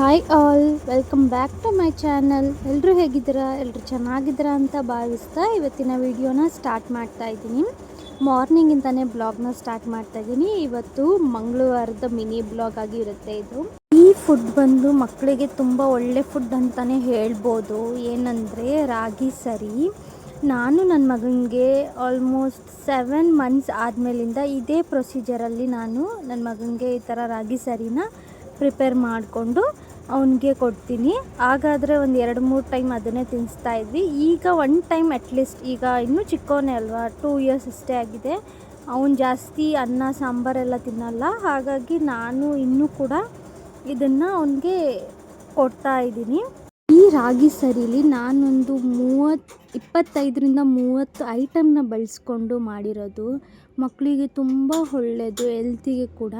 Hi all, welcome back to my channel. ಎಲ್ಲರೂ ಹೇಗಿದ್ದೀರಾ? ಎಲ್ಲರೂ ಚೆನ್ನಾಗಿದ್ದೀರಾ ಅಂತ ಭಾವಿಸ್ತಾ ಇವತ್ತಿನ ವಿಡಿಯೋನ ಸ್ಟಾರ್ಟ್ ಮಾಡ್ತಾ ಇದ್ದೀನಿ. ಮಾರ್ನಿಂಗಿಂದನೇ ಬ್ಲಾಗ್ನ ಸ್ಟಾರ್ಟ್ ಮಾಡ್ತಾ ಇದ್ದೀನಿ. ಇವತ್ತು ಮಂಗಳವಾರದ ಮಿನಿ ಬ್ಲಾಗ್ ಆಗಿ ಇರುತ್ತೆ ಇದು. ಈ ಫುಡ್ ಬಂದು ಮಕ್ಕಳಿಗೆ ತುಂಬ ಒಳ್ಳೆ ಫುಡ್ ಅಂತಲೇ ಹೇಳ್ಬೋದು. ಏನಂದರೆ ರಾಗಿ ಸರಿ. ನಾನು ನನ್ನ ಮಗನಿಗೆ ಆಲ್ಮೋಸ್ಟ್ 7 ಮಂತ್ಸ್ ಆದಮೇಲಿಂದ ಇದೇ ಪ್ರೊಸೀಜರಲ್ಲಿ ನಾನು ನನ್ನ ಮಗನಿಗೆ ಈ ಥರ ರಾಗಿ ಸರಿನ ಪ್ರಿಪೇರ್ ಮಾಡಿಕೊಂಡು ಅವನಿಗೆ ಕೊಡ್ತೀನಿ. ಹಾಗಾದರೆ ಒಂದು 2-3 ಟೈಮ್ ಅದನ್ನೇ ತಿನ್ನಿಸ್ತಾ ಇದ್ವಿ. ಈಗ 1 ಟೈಮ್ ಅಟ್ಲೀಸ್ಟ್, ಈಗ ಇನ್ನೂ ಚಿಕ್ಕವನೇ ಅಲ್ವಾ, 2 ಇಯರ್ಸ್ ಅಷ್ಟೇ ಆಗಿದೆ. ಅವನು ಜಾಸ್ತಿ ಅನ್ನ ಸಾಂಬಾರೆಲ್ಲ ತಿನ್ನಲ್ಲ. ಹಾಗಾಗಿ ನಾನು ಇನ್ನೂ ಕೂಡ ಇದನ್ನು ಅವನಿಗೆ ಕೊಡ್ತಾ ಇದ್ದೀನಿ. ಈ ರಾಗಿ ಸರಿಲಿ ನಾನೊಂದು 25ರಿಂದ 30 ಐಟಮ್ನ ಬಳಸ್ಕೊಂಡು ಮಾಡಿರೋದು. ಮಕ್ಕಳಿಗೆ ತುಂಬ ಒಳ್ಳೆಯದು, ಹೆಲ್ತಿಗೆ ಕೂಡ.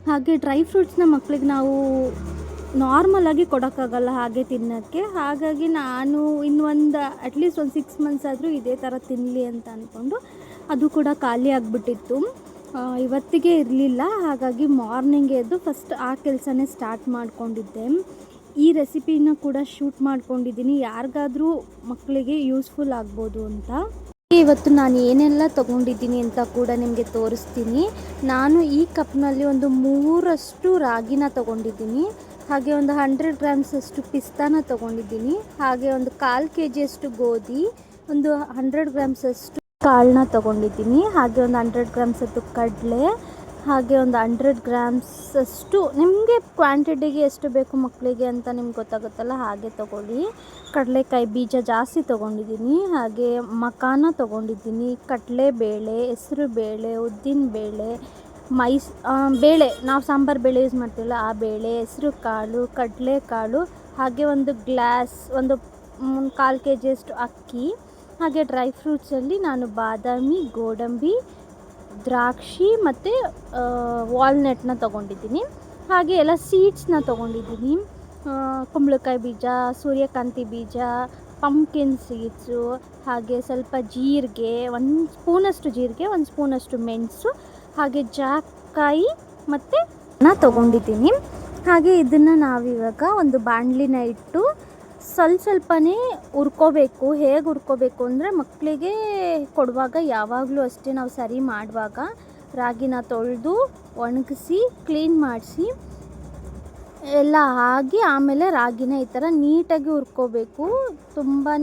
ಹಾಗೆ ಡ್ರೈ ಫ್ರೂಟ್ಸ್ನ ಮಕ್ಕಳಿಗೆ ನಾವು ನಾರ್ಮಲಾಗಿ ಕೊಡೋಕ್ಕಾಗಲ್ಲ ಹಾಗೆ ತಿನ್ನೋಕ್ಕೆ. ಹಾಗಾಗಿ ನಾನು ಅಟ್ಲೀಸ್ಟ್ ಒಂದು 6 ಮಂತ್ಸ್ ಆದರೂ ಇದೇ ಥರ ತಿನ್ನಲಿ ಅಂತ ಅಂದ್ಕೊಂಡು ಅದು ಕೂಡ ಖಾಲಿ ಆಗಿಬಿಟ್ಟಿತ್ತು. ಇವತ್ತಿಗೆ ಇರಲಿಲ್ಲ. ಹಾಗಾಗಿ ಮಾರ್ನಿಂಗ್ ಎದ್ದು ಫಸ್ಟ್ ಆ ಕೆಲಸನೇ ಸ್ಟಾರ್ಟ್ ಮಾಡ್ಕೊಂಡಿದ್ದೆ. ಈ ರೆಸಿಪಿನ ಕೂಡ ಶೂಟ್ ಮಾಡ್ಕೊಂಡಿದ್ದೀನಿ, ಯಾರಿಗಾದರೂ ಮಕ್ಕಳಿಗೆ ಯೂಸ್ಫುಲ್ ಆಗ್ಬೋದು ಅಂತ. ಇವತ್ತು ನಾನು ಏನೆಲ್ಲ ತೊಗೊಂಡಿದ್ದೀನಿ ಅಂತ ಕೂಡ ನಿಮಗೆ ತೋರಿಸ್ತೀನಿ. ನಾನು ಈ ಕಪ್ನಲ್ಲಿ ಒಂದು 3 ರಾಗಿನ ತೊಗೊಂಡಿದ್ದೀನಿ. ಹಾಗೆ ಒಂದು 100 ಗ್ರಾಮ್ಸಷ್ಟು ಪಿಸ್ತಾನ ತೊಗೊಂಡಿದ್ದೀನಿ. ಹಾಗೆ ಒಂದು 1/4 kg ಗೋಧಿ, ಒಂದು 100 ಗ್ರಾಮ್ಸಷ್ಟು ಕಾಳನ್ನ ತೊಗೊಂಡಿದ್ದೀನಿ. ಹಾಗೆ ಒಂದು 100 ಗ್ರಾಮ್ಸಷ್ಟು ಕಡಲೆ, ಹಾಗೆ ಒಂದು 100 ಗ್ರಾಮ್ಸಷ್ಟು ನಿಮಗೆ ಕ್ವಾಂಟಿಟಿಗೆ ಎಷ್ಟು ಬೇಕು ಮಕ್ಕಳಿಗೆ ಅಂತ ನಿಮ್ಗೆ ಗೊತ್ತಾಗುತ್ತಲ್ಲ, ಹಾಗೆ ತೊಗೊಳ್ಳಿ. ಕಡಲೆಕಾಯಿ ಬೀಜ ಜಾಸ್ತಿ ತೊಗೊಂಡಿದ್ದೀನಿ. ಹಾಗೆ ಮಕಾನ ತೊಗೊಂಡಿದ್ದೀನಿ, ಕಡಲೆಬೇಳೆ, ಹೆಸರು ಬೇಳೆ, ಉದ್ದಿನ ಬೇಳೆ, ಬೇಳೆ ನಾವು ಸಾಂಬಾರು ಬೇಳೆ ಯೂಸ್ ಮಾಡ್ತೀವಲ್ಲ ಆ ಬೇಳೆ, ಹೆಸರು ಕಾಳು, ಕಡಲೆಕಾಳು, ಹಾಗೆ ಒಂದು ಗ್ಲಾಸ್, ಒಂದು 1/4 kg ಅಕ್ಕಿ. ಹಾಗೆ ಡ್ರೈ ಫ್ರೂಟ್ಸಲ್ಲಿ ನಾನು ಬಾದಾಮಿ, ಗೋಡಂಬಿ, ದ್ರಾಕ್ಷಿ ಮತ್ತು ವಾಲ್ನಟ್ನ ತೊಗೊಂಡಿದ್ದೀನಿ. ಹಾಗೆ ಎಲ್ಲ ಸೀಡ್ಸ್ನ ತೊಗೊಂಡಿದ್ದೀನಿ. ಕುಂಬಳಕಾಯಿ ಬೀಜ, ಸೂರ್ಯಕಾಂತಿ ಬೀಜ, ಪಂಪ್ಕಿನ್ ಸೀಡ್ಸು, ಹಾಗೆ ಸ್ವಲ್ಪ ಜೀರಿಗೆ, 1 ಸ್ಪೂನಷ್ಟು ಜೀರಿಗೆ, 1 ಸ್ಪೂನಷ್ಟು ಮೆಣಸು, ಹಾಗೆ ಜಾಕಾಯಿ ಮತ್ತು ತೊಗೊಂಡಿದ್ದೀನಿ. ಹಾಗೆ ಇದನ್ನು ನಾವಿವಾಗ ಒಂದು ಬಾಣಲಿನ ಇಟ್ಟು ಸ್ವಲ್ಪನೇ ಹುರ್ಕೋಬೇಕು. ಹೇಗೆ ಹುರ್ಕೋಬೇಕು ಅಂದರೆ, ಮಕ್ಕಳಿಗೆ ಕೊಡುವಾಗ ಯಾವಾಗಲೂ ಅಷ್ಟೇ ನಾವು ಸರಿ ಮಾಡುವಾಗ ರಾಗಿನ ತೊಳೆದು ಒಣಗಿಸಿ ಕ್ಲೀನ್ ಮಾಡಿಸಿ ಎಲ್ಲ ಆಗಿ ಆಮೇಲೆ ರಾಗಿನ ಈ ಥರ ನೀಟಾಗಿ ಹುರ್ಕೋಬೇಕು. ತುಂಬಾ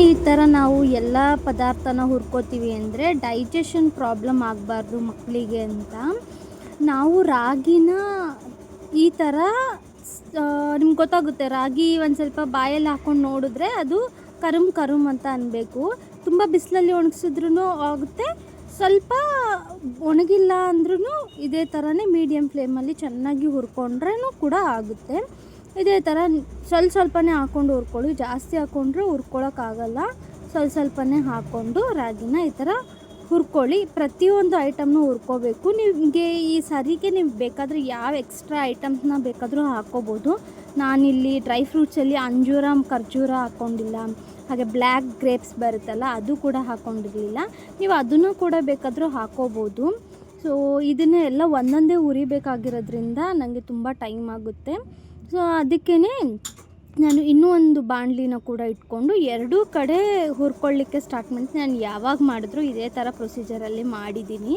ಈ ಥರ ನಾವು ಎಲ್ಲ ಪದಾರ್ಥನ ಹುರ್ಕೋತೀವಿ ಅಂದರೆ ಡೈಜೆಷನ್ ಪ್ರಾಬ್ಲಮ್ ಆಗಬಾರ್ದು ಮಕ್ಕಳಿಗೆ ಅಂತ ನಾವು ರಾಗಿನ ಈ ಥರ ನಿಮ್ಗೆ ಗೊತ್ತಾಗುತ್ತೆ. ರಾಗಿ ಒಂದು ಸ್ವಲ್ಪ ಬಾಯಲ್ಲಿ ಹಾಕ್ಕೊಂಡು ನೋಡಿದ್ರೆ ಅದು ಕರುಮ್ ಅಂತ ಅನ್ನಬೇಕು. ತುಂಬ ಬಿಸಿಲಲ್ಲಿ ಒಣಗಿಸಿದ್ರೂ ಆಗುತ್ತೆ, ಸ್ವಲ್ಪ ಒಣಗಿಲ್ಲ ಅಂದ್ರೂ ಇದೇ ಥರನೇ ಮೀಡಿಯಮ್ ಫ್ಲೇಮಲ್ಲಿ ಚೆನ್ನಾಗಿ ಹುರ್ಕೊಂಡ್ರೂ ಕೂಡ ಆಗುತ್ತೆ. ಇದೇ ಥರ ಸ್ವಲ್ಪನೇ ಹಾಕ್ಕೊಂಡು ಹುರ್ಕೊಳ್ಳಿ. ಜಾಸ್ತಿ ಹಾಕ್ಕೊಂಡ್ರೆ ಹುರ್ಕೊಳ್ಳೋಕ್ಕಾಗಲ್ಲ. ಸ್ವಲ್ಪನೇ ಹಾಕ್ಕೊಂಡು ರಾಗಿನ ಈ ಥರ ಹುರ್ಕೊಳ್ಳಿ. ಪ್ರತಿಯೊಂದು ಐಟಮ್ನು ಹುರ್ಕೋಬೇಕು. ನಿಮಗೆ ಈ ಸರಿಗೆ ನೀವು ಬೇಕಾದರೆ ಯಾವ ಎಕ್ಸ್ಟ್ರಾ ಐಟಮ್ಸ್ನ ಬೇಕಾದರೂ ಹಾಕ್ಕೋಬೋದು. ನಾನಿಲ್ಲಿ ಡ್ರೈ ಫ್ರೂಟ್ಸಲ್ಲಿ ಅಂಜೂರ, ಖರ್ಜೂರ ಹಾಕ್ಕೊಂಡಿಲ್ಲ. ಹಾಗೆ ಬ್ಲ್ಯಾಕ್ ಗ್ರೇಪ್ಸ್ ಬರುತ್ತಲ್ಲ, ಅದು ಕೂಡ ಹಾಕ್ಕೊಂಡಿರಲಿಲ್ಲ. ನೀವು ಅದನ್ನು ಕೂಡ ಬೇಕಾದರೂ ಹಾಕ್ಕೋಬೋದು. ಸೊ ಇದನ್ನು ಎಲ್ಲ ಒಂದೊಂದೇ ಹುರಿಬೇಕಾಗಿರೋದ್ರಿಂದ ನನಗೆ ತುಂಬ ಟೈಮ್ ಆಗುತ್ತೆ. ಸೊ ಅದಕ್ಕೇ ನಾನು ಇನ್ನೂ ಒಂದು ಬಾಣಲಿನ ಕೂಡ ಇಟ್ಕೊಂಡು 2 ಕಡೆ ಹುರ್ಕೊಳ್ಳಿಕ್ಕೆ ಸ್ಟಾರ್ಟ್ ಮಾಡ್ತೀನಿ. ನಾನು ಯಾವಾಗ ಮಾಡಿದ್ರು ಇದೇ ಥರ ಪ್ರೊಸೀಜರಲ್ಲಿ ಮಾಡಿದ್ದೀನಿ.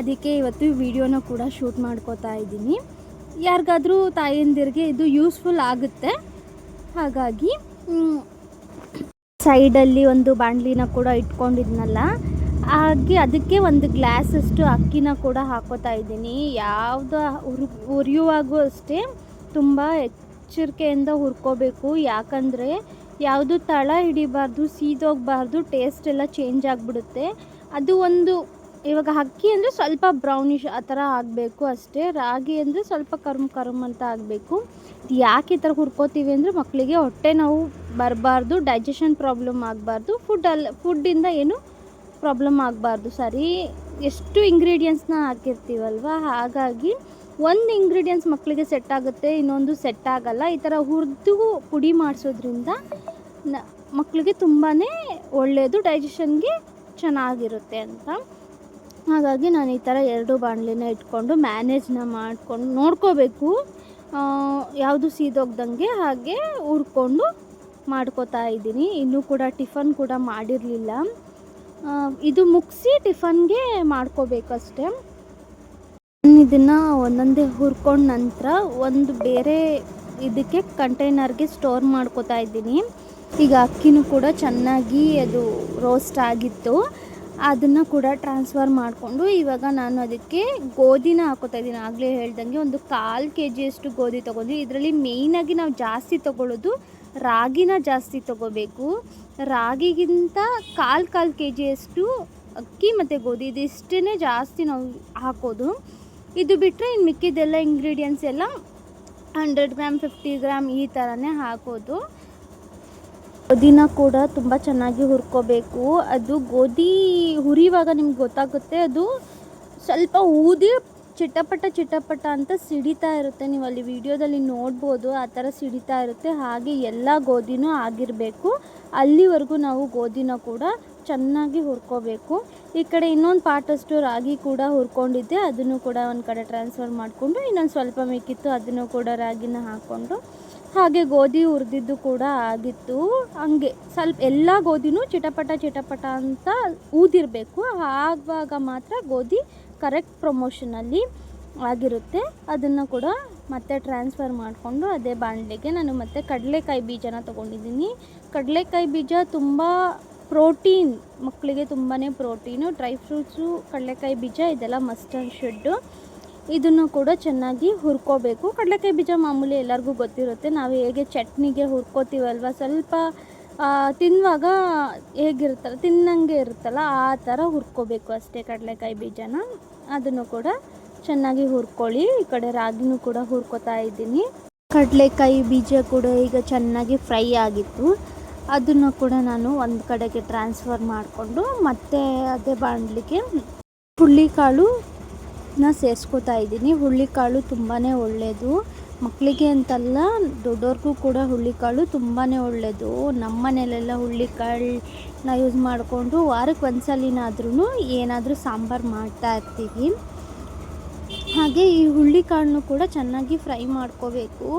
ಅದಕ್ಕೆ ಇವತ್ತು ವಿಡಿಯೋನ ಕೂಡ ಶೂಟ್ ಮಾಡ್ಕೋತಾ ಇದ್ದೀನಿ. ಯಾರಿಗಾದರೂ ತಾಯಂದಿರಿಗೆ ಇದು ಯೂಸ್ಫುಲ್ ಆಗುತ್ತೆ. ಹಾಗಾಗಿ ಸೈಡಲ್ಲಿ ಒಂದು ಬಾಣಲಿನ ಕೂಡ ಇಟ್ಕೊಂಡಿದ್ನಲ್ಲ, ಹಾಗೆ ಅದಕ್ಕೆ 1 ಗ್ಲಾಸಷ್ಟು ಅಕ್ಕಿನ ಕೂಡ ಹಾಕೋತಾ ಇದ್ದೀನಿ. ಯಾವುದು ಹುರಿಯುವಾಗೂ ಅಷ್ಟೇ ತುಂಬ ಎಚ್ಚರಿಕೆಯಿಂದ ಹುರ್ಕೋಬೇಕು. ಯಾಕಂದರೆ ಯಾವುದು ತಳ ಹಿಡಿಬಾರ್ದು, ಸೀದೋಗಬಾರ್ದು, ಟೇಸ್ಟ್ ಎಲ್ಲ ಚೇಂಜ್ ಆಗಿಬಿಡುತ್ತೆ. ಅದು ಒಂದು ಇವಾಗ ಅಕ್ಕಿ ಅಂದರೆ ಸ್ವಲ್ಪ ಬ್ರೌನಿಷ್ ಆ ಥರ ಆಗಬೇಕು ಅಷ್ಟೇ. ರಾಗಿ ಅಂದರೆ ಸ್ವಲ್ಪ ಕರುಮ್ ಅಂತ ಆಗಬೇಕು. ಯಾಕೆ ಈ ಥರ ಹುರ್ಕೋತೀವಿ ಅಂದರೆ ಮಕ್ಕಳಿಗೆ ಹೊಟ್ಟೆ ನೋವು ಬರಬಾರ್ದು, ಡೈಜೆಷನ್ ಪ್ರಾಬ್ಲಮ್ ಆಗಬಾರ್ದು, ಫುಡ್ಡಿಂದ ಏನು ಪ್ರಾಬ್ಲಮ್ ಆಗಬಾರ್ದು. ಸರಿ, ಎಷ್ಟು ಇಂಗ್ರೀಡಿಯೆಂಟ್ಸ್ನ ಹಾಕಿರ್ತೀವಲ್ವ, ಹಾಗಾಗಿ ಒಂದು ಇಂಗ್ರೀಡಿಯೆಂಟ್ಸ್ ಮಕ್ಕಳಿಗೆ ಸೆಟ್ ಆಗುತ್ತೆ, ಇನ್ನೊಂದು ಸೆಟ್ ಆಗಲ್ಲ. ಈ ಥರ ಹುರಿದು ಪುಡಿ ಮಾಡಿಸೋದ್ರಿಂದ ಮಕ್ಕಳಿಗೆ ತುಂಬಾ ಒಳ್ಳೆಯದು, ಡೈಜೆಷನ್ಗೆ ಚೆನ್ನಾಗಿರುತ್ತೆ ಅಂತ. ಹಾಗಾಗಿ ನಾನು ಈ ಥರ 2 ಬಾಣಲಿನ ಇಟ್ಕೊಂಡು ಮ್ಯಾನೇಜ್ನ ಮಾಡ್ಕೊಂಡು ನೋಡ್ಕೋಬೇಕು. ಯಾವುದು ಸೀದೋಗ್ದಂಗೆ ಹಾಗೆ ಹುರ್ಕೊಂಡು ಮಾಡ್ಕೋತಾ ಇದ್ದೀನಿ. ಇನ್ನೂ ಕೂಡ ಟಿಫನ್ ಕೂಡ ಮಾಡಿರಲಿಲ್ಲ. ಇದು ಮುಗಿಸಿ ಟಿಫನ್ಗೆ ಮಾಡ್ಕೋಬೇಕಷ್ಟೆ. ಇದನ್ನು ಒಂದೊಂದೇ ಹುರ್ಕೊಂಡ ನಂತರ ಒಂದು ಬೇರೆ ಇದಕ್ಕೆ ಕಂಟೈನರ್ಗೆ ಸ್ಟೋರ್ ಮಾಡ್ಕೋತಾ ಇದ್ದೀನಿ. ಈಗ ಅಕ್ಕಿನೂ ಕೂಡ ಚೆನ್ನಾಗಿ ಅದು ರೋಸ್ಟ್ ಆಗಿತ್ತು, ಅದನ್ನು ಕೂಡ ಟ್ರಾನ್ಸ್ಫರ್ ಮಾಡಿಕೊಂಡು ಇವಾಗ ನಾನು ಅದಕ್ಕೆ ಗೋಧಿನ ಹಾಕೋತಾ ಇದ್ದೀನಿ. ಆಗಲೇ ಹೇಳ್ದಂಗೆ ಒಂದು 1/4 kg ಗೋಧಿ ತೊಗೊಂಡ್ವಿ. ಇದರಲ್ಲಿ ಮೇಯ್ನಾಗಿ ನಾವು ಜಾಸ್ತಿ ತೊಗೊಳ್ಳೋದು ರಾಗಿನ ಜಾಸ್ತಿ ತೊಗೋಬೇಕು. ರಾಗಿಗಿಂತ 1/4 kg ಅಕ್ಕಿ ಮತ್ತು ಗೋಧಿ ಇದಿಷ್ಟೇ ಜಾಸ್ತಿ ನಾವು ಹಾಕೋದು. ಇದು ಬಿಟ್ಟರೆ ಇನ್ನು ಮಿಕ್ಕಿದ್ದೆಲ್ಲ ಇಂಗ್ರೀಡಿಯೆಂಟ್ಸ್ ಎಲ್ಲ 100 ಗ್ರಾಮ್ 50 ಗ್ರಾಮ್ ಈ ಥರನೇ ಹಾಕೋದು. ಗೋಧಿನ ಕೂಡ ತುಂಬ ಚೆನ್ನಾಗಿ ಹುರ್ಕೋಬೇಕು. ಅದು ಗೋಧಿ ಹುರಿಯುವಾಗ ನಿಮ್ಗೆ ಗೊತ್ತಾಗುತ್ತೆ, ಅದು ಸ್ವಲ್ಪ ಊದಿ ಚಿಟಪಟ ಅಂತ ಸಿಡಿತಾ ಇರುತ್ತೆ. ನೀವು ಅಲ್ಲಿ ವಿಡಿಯೋದಲ್ಲಿ ನೋಡ್ಬೋದು, ಆ ಥರ ಸಿಡಿತಾ ಇರುತ್ತೆ. ಹಾಗೆ ಎಲ್ಲ ಗೋಧಿನೂ ಆಗಿರಬೇಕು. ಅಲ್ಲಿವರೆಗೂ ನಾವು ಗೋಧಿನ ಕೂಡ ಚೆನ್ನಾಗಿ ಹುರ್ಕೋಬೇಕು. ಈ ಕಡೆ ಇನ್ನೊಂದು ಪಾರ್ಟಷ್ಟು ರಾಗಿ ಕೂಡ ಹುರ್ಕೊಂಡಿದ್ದೆ, ಅದನ್ನು ಕೂಡ ಒಂದು ಕಡೆ ಟ್ರಾನ್ಸ್ಫರ್ ಮಾಡಿಕೊಂಡು ಇನ್ನೊಂದು ಸ್ವಲ್ಪ ಮಿಕ್ಕಿತ್ತು, ಅದನ್ನು ಕೂಡ ರಾಗಿನ ಹಾಕ್ಕೊಂಡು ಹಾಗೆ ಗೋಧಿ ಹುರಿದಿದ್ದು ಕೂಡ ಆಗಿತ್ತು. ಹಂಗೆ ಸ್ವಲ್ಪ ಎಲ್ಲ ಗೋಧಿನೂ ಚಿಟಪಟ ಅಂತ ಊದಿರಬೇಕು. ಆವಾಗ ಮಾತ್ರ ಗೋಧಿ ಕರೆಕ್ಟ್ ಪ್ರಮೋಷನಲ್ಲಿ ಆಗಿರುತ್ತೆ. ಅದನ್ನು ಕೂಡ ಮತ್ತೆ ಟ್ರಾನ್ಸ್ಫರ್ ಮಾಡಿಕೊಂಡು ಅದೇ ಬಾಣಲೆಗೆ ನಾನು ಮತ್ತೆ ಕಡಲೆಕಾಯಿ ಬೀಜನ ತೊಗೊಂಡಿದ್ದೀನಿ. ಕಡಲೆಕಾಯಿ ಬೀಜ ತುಂಬ ಪ್ರೋಟೀನ್, ಮಕ್ಕಳಿಗೆ ತುಂಬಾ ಪ್ರೋಟೀನು. ಡ್ರೈ ಫ್ರೂಟ್ಸು, ಕಡಲೆಕಾಯಿ ಬೀಜ ಇದೆಲ್ಲ ಮಸ್ಟ್ ಆ್ಯಂಡ್ ಶುಡ್ಡು. ಇದನ್ನು ಕೂಡ ಚೆನ್ನಾಗಿ ಹುರ್ಕೋಬೇಕು. ಕಡಲೆಕಾಯಿ ಬೀಜ ಮಾಮೂಲಿ ಎಲ್ಲರಿಗೂ ಗೊತ್ತಿರುತ್ತೆ, ನಾವು ಹೇಗೆ ಚಟ್ನಿಗೆ ಹುರ್ಕೋತೀವಲ್ವ, ಸ್ವಲ್ಪ ತಿನ್ನುವಾಗ ಹೇಗಿರುತ್ತಲ್ಲ ತಿನ್ನಂಗೆ ಇರುತ್ತಲ್ಲ ಆ ಥರ ಹುರ್ಕೋಬೇಕು ಅಷ್ಟೇ ಕಡಲೆಕಾಯಿ ಬೀಜನ. ಅದನ್ನು ಕೂಡ ಚೆನ್ನಾಗಿ ಹುರ್ಕೊಳ್ಳಿ. ಈ ಕಡೆ ರಾಗಿನೂ ಕೂಡ ಹುರ್ಕೋತಾ ಇದ್ದೀನಿ. ಕಡಲೆಕಾಯಿ ಬೀಜ ಕೂಡ ಈಗ ಚೆನ್ನಾಗಿ ಫ್ರೈ ಆಗಿತ್ತು, ಅದನ್ನು ಕೂಡ ನಾನು ಒಂದು ಕಡೆಗೆ ಟ್ರಾನ್ಸ್ಫರ್ ಮಾಡಿಕೊಂಡು ಮತ್ತೆ ಅದೇ ಬಾಣಲಿಗೆ ಹುಳ್ಳಿಕಾಳನ್ನ ಸೇರಿಸ್ಕೋತಾ ಇದ್ದೀನಿ. ಹುಳ್ಳಿಕಾಳು ತುಂಬಾ ಒಳ್ಳೆಯದು, ಮಕ್ಕಳಿಗೆ ಅಂತಲ್ಲ ದೊಡ್ಡವ್ರಿಗೂ ಕೂಡ ಹುಳ್ಳಿಕಾಳು ತುಂಬಾ ಒಳ್ಳೆಯದು. ನಮ್ಮ ಮನೆಯಲ್ಲೆಲ್ಲ ಹುಳ್ಳಿಕಾಳನ್ನ ಯೂಸ್ ಮಾಡಿಕೊಂಡು ವಾರಕ್ಕೆ ಒಂದ್ಸಲಿನಾದ್ರೂ ಏನಾದರೂ ಸಾಂಬಾರು ಮಾಡ್ತಾ ಇರ್ತೀವಿ. ಹಾಗೆ ಈ ಹುಳ್ಳಿಕಾಳನ್ನು ಕೂಡ ಚೆನ್ನಾಗಿ ಫ್ರೈ ಮಾಡ್ಕೋಬೇಕು.